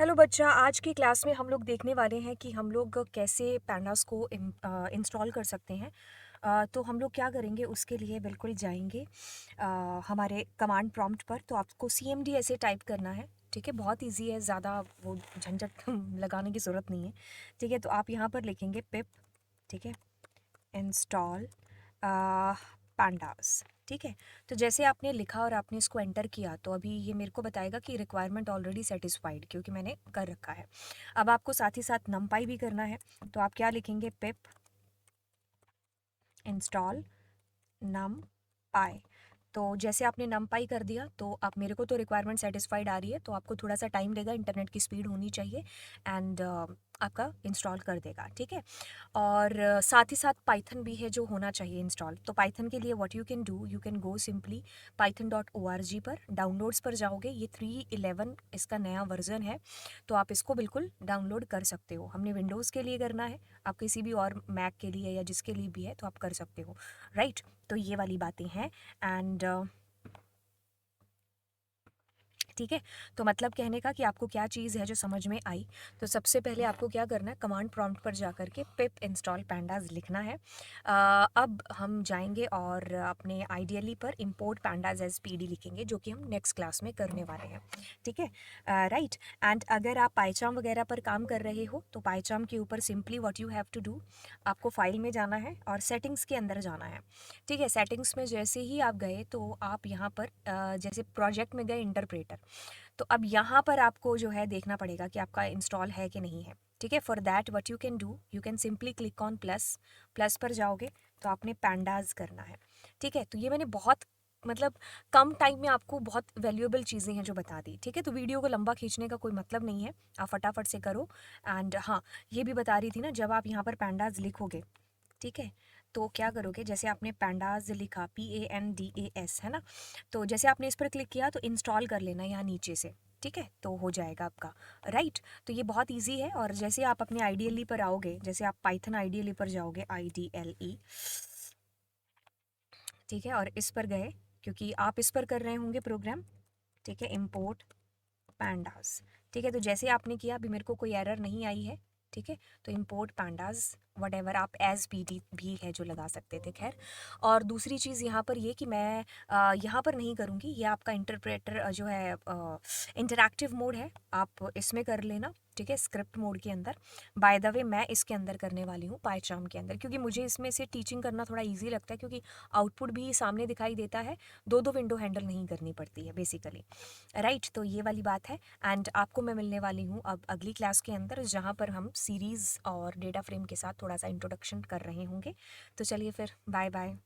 Hello बच्चा, आज की क्लास में हम लोग देखने वाले हैं कि हम लोग कैसे पैंडास को इंस्टॉल कर सकते हैं। तो हम लोग क्या करेंगे उसके लिए बिल्कुल जाएंगे हमारे कमांड प्रॉम्प्ट पर। तो आपको CMD ऐसे टाइप करना है। ठीक है, बहुत इजी है, ज़्यादा वो झंझट लगाने की ज़रूरत नहीं है। ठीक है, तो आप यहाँ पर लिखेंगे पिप। ठीक है, इंस्टॉल pandas। ठीक है, तो जैसे आपने लिखा और आपने इसको एंटर किया तो अभी ये मेरे को बताएगा कि रिक्वायरमेंट ऑलरेडी सेटिस्फाइड, क्योंकि मैंने कर रखा है। अब आपको साथ ही साथ numpy भी करना है। तो आप क्या लिखेंगे, पिप इंस्टॉल numpy। तो जैसे आपने numpy कर दिया तो आप, मेरे को तो रिक्वायरमेंट सेटिस्फाइड आ रही है, तो आपको थोड़ा सा टाइम लेगा, इंटरनेट की स्पीड होनी चाहिए एंड आपका इंस्टॉल कर देगा। ठीक है, और साथ ही साथ पाइथन भी है जो होना चाहिए इंस्टॉल। तो पाइथन के लिए what you can do, you can go simply python.org पर, डाउनलोड्स पर जाओगे। ये 3.11 इसका नया वर्जन है, तो आप इसको बिल्कुल डाउनलोड कर सकते हो। हमने विंडोज़ के लिए करना है, आप किसी भी और मैक के लिए या जिसके लिए भी है तो आप कर सकते हो, राइट। तो ये वाली बातें हैं एंड ठीक है। तो मतलब कहने का कि आपको क्या चीज़ है जो समझ में आई। तो सबसे पहले आपको क्या करना है, कमांड प्रॉम्प्ट पर जाकर के पिप इंस्टॉल पैंडाज लिखना है। अब हम जाएंगे और अपने आइडियली पर इंपोर्ट पैंडाज एज PD लिखेंगे, जो कि हम नेक्स्ट क्लास में करने वाले हैं। ठीक है, राइट। एंड अगर आप पाइचाम वगैरह पर काम कर रहे हो तो पाइचाम के ऊपर simply what you have to do, आपको फाइल में जाना है और सेटिंग्स के अंदर जाना है। ठीक है, सेटिंग्स में जैसे ही आप गए तो आप यहाँ पर जैसे प्रोजेक्ट में गए इंटरप्रेटर, तो अब यहाँ पर आपको जो है देखना पड़ेगा कि आपका इंस्टॉल है कि नहीं है। ठीक है, for that what you can do, you can simply click on plus. Plus पर जाओगे तो आपने पैंडाज करना है। ठीक है, तो ये मैंने बहुत मतलब कम टाइम में आपको बहुत वैल्यूएबल चीज़ें हैं जो बता दी। ठीक है, तो वीडियो को लंबा खींचने का कोई मतलब नहीं है, आप फटाफट से करो। एंड हाँ, ये भी बता रही थी ना, जब आप यहाँ पर पैंडाज लिखोगे, ठीक है, तो क्या करोगे, जैसे आपने पैंडाज लिखा PANDAS है ना, तो जैसे आपने इस पर क्लिक किया तो इंस्टॉल कर लेना यहाँ नीचे से। ठीक है, तो हो जाएगा आपका, राइट। तो ये बहुत इजी है। और जैसे आप अपने आईडीएलई पर आओगे, जैसे आप पाइथन आईडीएलई पर जाओगे, IDLE, ठीक है, और इस पर गए, क्योंकि आप इस पर कर रहे होंगे प्रोग्राम। ठीक है, इम्पोर्ट पैंडास। ठीक है, तो जैसे आपने किया, अभी मेरे को कोई एरर नहीं आई है। ठीक है, तो इम्पोर्ट पैंडास वट एवर, आप एज PD भी है जो लगा सकते थे, खैर। और दूसरी चीज़ यहाँ पर ये कि मैं यहाँ पर नहीं करूँगी, ये आपका इंटरप्रेटर जो है इंटरैक्टिव मोड है, आप इसमें कर लेना। ठीक है, स्क्रिप्ट मोड के अंदर। बाय द वे मैं इसके अंदर करने वाली हूँ, पाइचाम के अंदर, क्योंकि मुझे इसमें से टीचिंग करना थोड़ा ईजी लगता है, क्योंकि आउटपुट भी सामने दिखाई देता है, दो दो विंडो हैंडल नहीं करनी पड़ती है बेसिकली, राइट। तो ये वाली बात है। एंड आपको मैं मिलने वाली हूँ अब अगली क्लास के अंदर, जहाँ पर हम सीरीज़ और डेटा फ्रेम के साथ थोड़ा सा इंट्रोडक्शन कर रहे होंगे। तो चलिए फिर, बाय बाय।